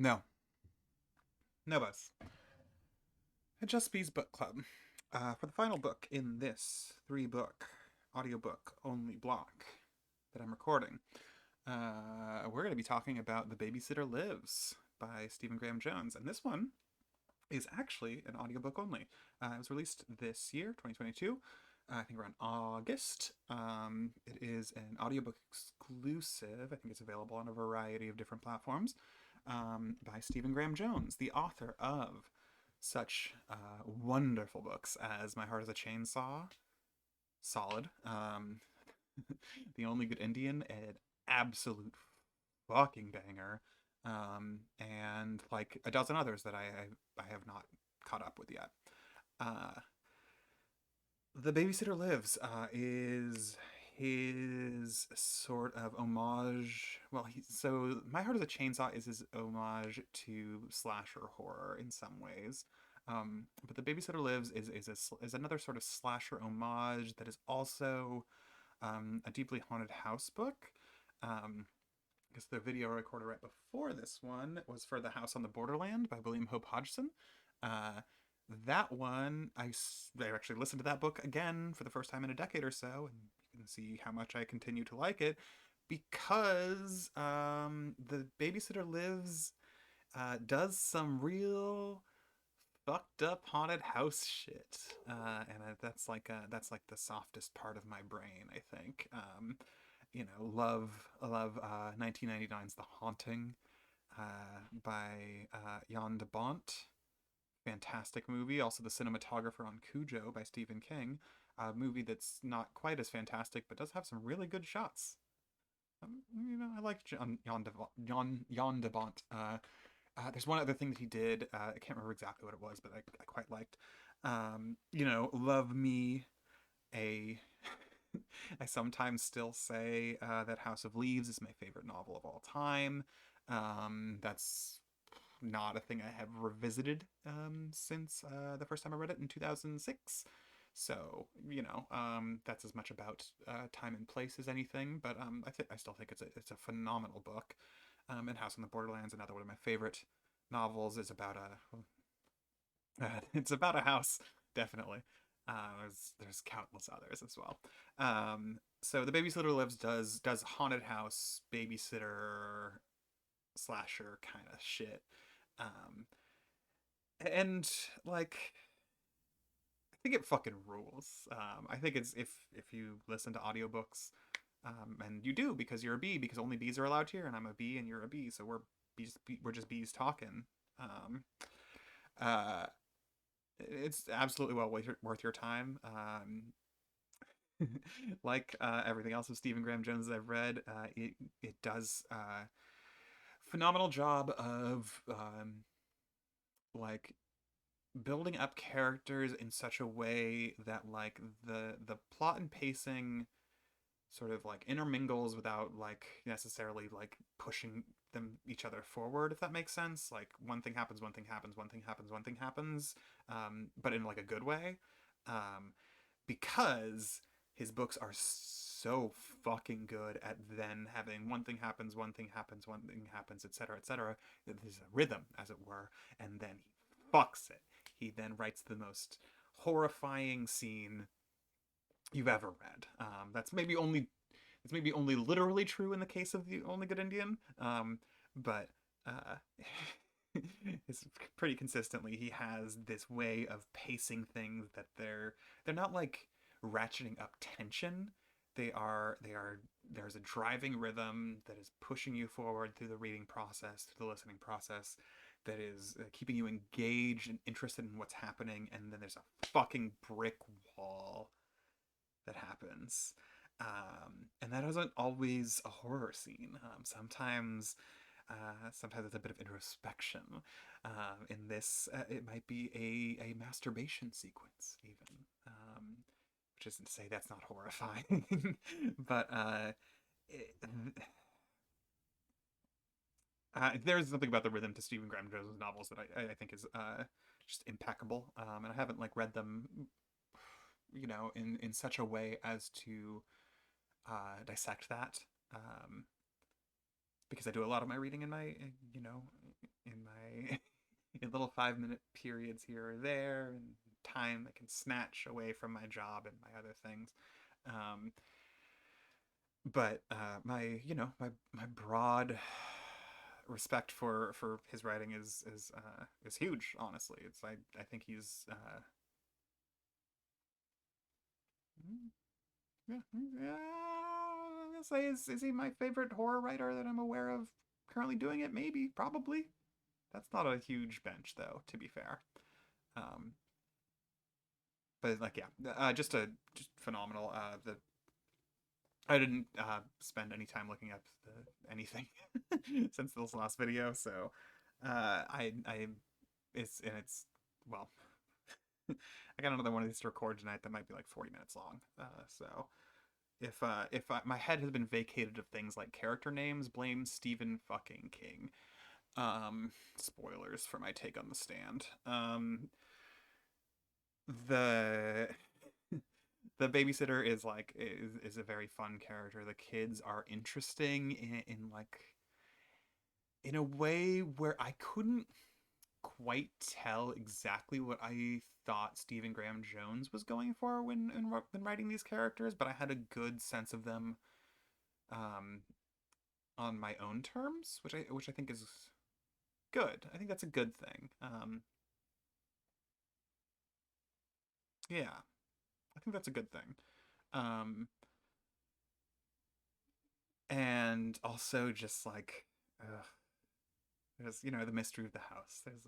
No, no buzz. Just Bees Book Club. For the final book in this three-book audiobook only block that I'm recording, we're going to be talking about The Babysitter Lives by Stephen Graham Jones. And this one is actually an audiobook only. It was released this year, 2022. I think around August. It is an audiobook exclusive. I think it's available on a variety of different platforms by Stephen Graham Jones, the author of such wonderful books as My Heart is a Chainsaw, solid. The Only Good Indian, an absolute fucking banger. And like a dozen others that I have not caught up with yet. Uh, the Babysitter Lives is his sort of homage. Well, so My Heart is a Chainsaw is his homage to slasher horror in some ways. But The Babysitter Lives is another sort of slasher homage that is also a deeply haunted house book. Because the video I recorded right before this one was for The House on the Borderland by William Hope Hodgson. Uh, that one, I actually listened to that book again for the first time in a decade or so, and you can see how much I continue to like it because The Babysitter Lives does some real fucked up haunted house shit, and that's like the softest part of my brain, I think. Love 1999's The Haunting by Jan de Bont. Fantastic movie. Also, The Cinematographer on Cujo by Stephen King. A movie that's not quite as fantastic, but does have some really good shots. I like Jan de Bont. There's one other thing that he did. I can't remember exactly what it was, but I quite liked. Love Me, a I sometimes still say that House of Leaves is my favorite novel of all time. That's not a thing I have revisited since the first time I read it in 2006. So that's as much about time and place as anything. But I still think it's a phenomenal book. And House on the Borderlands, another one of my favorite novels, is about it's about a house, definitely. There's countless others as well. So the Babysitter Lives does haunted house babysitter slasher kind of shit. Um, and like I think it fucking rules. I think it's if you listen to audiobooks, and you do because you're a bee, because only bees are allowed here, and I'm a bee and you're a bee, so we're just bees talking. Um, uh, it's absolutely well worth your time. Like everything else of Stephen Graham Jones that I've read, it does phenomenal job of like building up characters in such a way that like the plot and pacing sort of like intermingles without like necessarily like pushing them each other forward, if that makes sense. Like one thing happens, one thing happens, one thing happens, one thing happens, but in like a good way, um, because his books are so fucking good at then having one thing happens, one thing happens, one thing happens, etc., etc. There's a rhythm, as it were, and then he fucks it. He then writes the most horrifying scene you've ever read. It's maybe only literally true in the case of the Only Good Indian, but uh, it's pretty consistently he has this way of pacing things that they're not like ratcheting up tension. They are there's a driving rhythm that is pushing you forward through the reading process, through the listening process, that is keeping you engaged and interested in what's happening, and then there's a fucking brick wall that happens. And that isn't always a horror scene. Sometimes it's a bit of introspection. In this, it might be a masturbation sequence, even. Which isn't to say that's not horrifying, but it, there's something about the rhythm to Stephen Graham Jones' novels that I think is just impeccable. And I haven't like read them, in such a way as to dissect that, because I do a lot of my reading in my in my in little 5-minute periods here or there, and time that can snatch away from my job and my other things. Um, but my my broad respect for his writing is huge. Honestly, it's I think he's yeah, yeah. I'll say is he my favorite horror writer that I'm aware of currently doing it? Maybe, probably. That's not a huge bench though, to be fair. Um, but like yeah, just phenomenal. The I didn't spend any time looking up anything since this last video, so I it's well, I got another one of these to record tonight that might be like 40 minutes long. So if my head has been vacated of things like character names, blame Stephen fucking King. Spoilers for my take on The Stand. The the babysitter is like is a very fun character. The kids are interesting in like in a way where I couldn't quite tell exactly what I thought Stephen Graham Jones was going for when writing these characters, but I had a good sense of them um, on my own terms, which I think is good. I think that's a good thing. Yeah, I think that's a good thing. Um, and also just like there's the mystery of the house. There's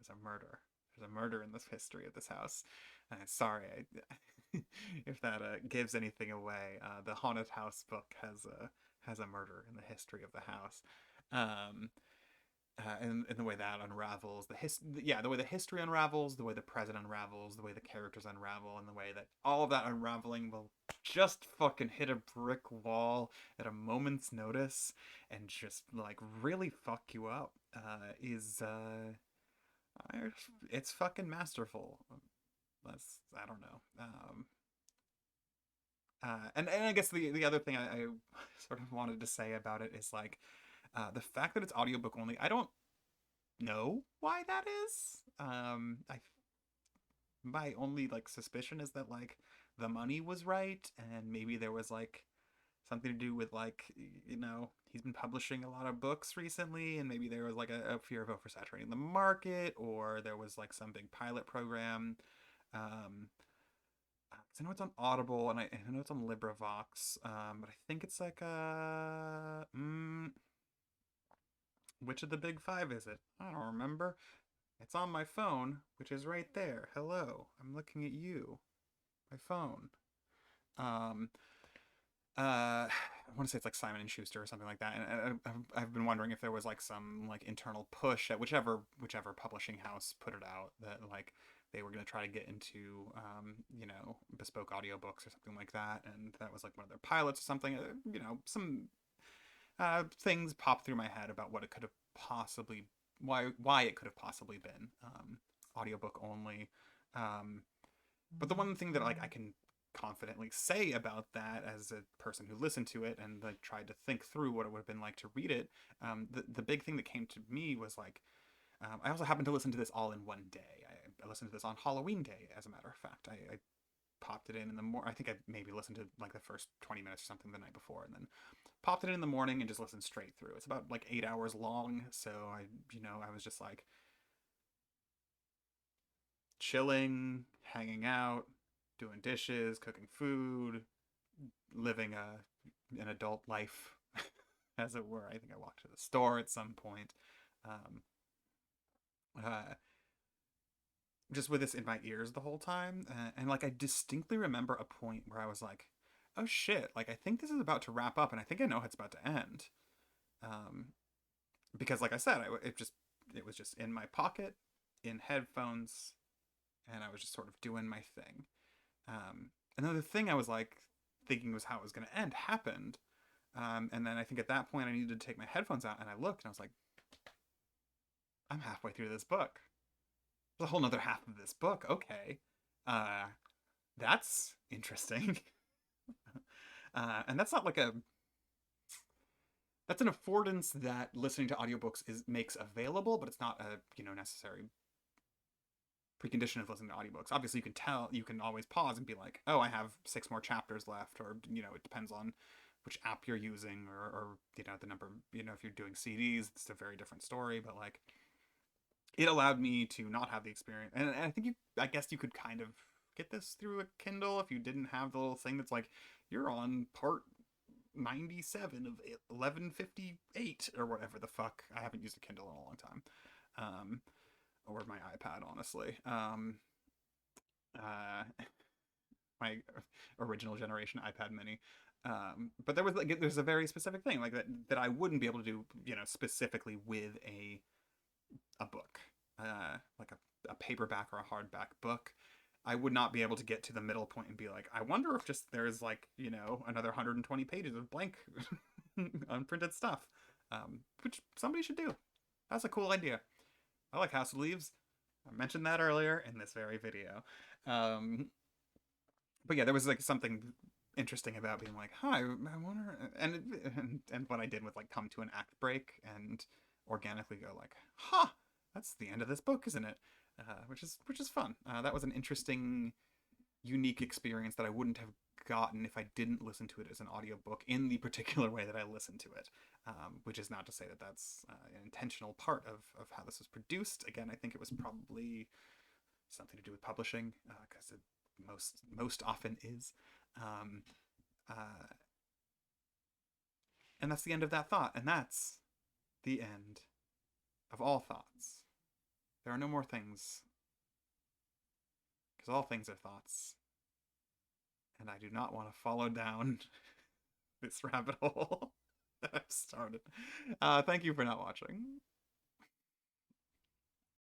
a murder. There's a murder in this history of this house. Sorry if that gives anything away. The haunted house book has a murder in the history of the house. Um, and the way that unravels the way the history unravels, the way the present unravels, the way the characters unravel, and the way that all of that unraveling will just fucking hit a brick wall at a moment's notice and just like really fuck you up is it's fucking masterful. That's I don't know. And I guess the other thing I sort of wanted to say about it is like the fact that it's audiobook only. I don't know why that is. I My only like suspicion is that like the money was right, and maybe there was like something to do with like he's been publishing a lot of books recently, and maybe there was like a fear of oversaturating the market, or there was like some big pilot program. Um, 'Cause I know it's on Audible, and I know it's on LibriVox, but I think it's like which of the big five is it? I don't remember. It's on my phone, which is right there. Hello, I'm looking at you. My phone. Um, I want to say it's like Simon and Schuster or something like that. And I've been wondering if there was like some like internal push at whichever publishing house put it out that like they were going to try to get into bespoke audiobooks or something like that, and that was like one of their pilots or something. Some things popped through my head about what it could have possibly why it could have possibly been audiobook only. Um, but the one thing that like I can confidently say about that as a person who listened to it and like tried to think through what it would have been like to read it, the big thing that came to me was like I also happened to listen to this all in one day. I listened to this on Halloween Day, as a matter of fact. I popped it in the morning. I think I maybe listened to like the first 20 minutes or something the night before, and then popped it in the morning and just listened straight through. It's about like 8 hours long, so I was just like chilling, hanging out, doing dishes, cooking food, living an adult life, as it were. I think I walked to the store at some point. Um, uh, just with this in my ears the whole time, and like I distinctly remember a point where I was like, "Oh shit!" Like I think this is about to wrap up, and I think I know how it's about to end. Um, because like I said, it was just in my pocket, in headphones, and I was just sort of doing my thing. And then the thing I was like thinking was how it was going to end happened. And then I think at that point I needed to take my headphones out, and I looked and I was like, I'm halfway through this book. There's a whole nother half of this book. Okay. Uh, that's interesting. And that's not like That's an affordance that listening to audiobooks makes available, but it's not a necessary precondition of listening to audiobooks. Obviously, you can always pause and be like, oh, I have 6 more chapters left, or it depends on which app you're using, or the number. If you're doing CDs, it's a very different story. But like, it allowed me to not have the experience, and I think I guess you could kind of get this through a Kindle if you didn't have the little thing that's like you're on part 97 of 1158 or whatever the fuck. I haven't used a Kindle in a long time. Um, or my iPad, honestly. Uh, my original generation iPad Mini. But there's a very specific thing like that I wouldn't be able to do, specifically with a book, like a paperback or a hardback book. I would not be able to get to the middle point and be like, I wonder if just there's like another 120 pages of blank unprinted stuff, which somebody should do. That's a cool idea. I like House of Leaves. I mentioned that earlier in this very video. Um, but yeah, there was like something interesting about being like, "Hi, I wonder," and what I did with like come to an act break and organically go like, "Huh, that's the end of this book, isn't it?" Which is fun. That was an interesting, unique experience that I wouldn't have gotten if I didn't listen to it as an audiobook in the particular way that I listened to it. Which is not to say that that's an intentional part of how this was produced. Again, I think it was probably something to do with publishing, because it most often is. Um, uh, and that's the end of that thought, and that's the end of all thoughts. There are no more things, because all things are thoughts, and I do not want to follow down this rabbit hole that I've started. Thank you for not watching.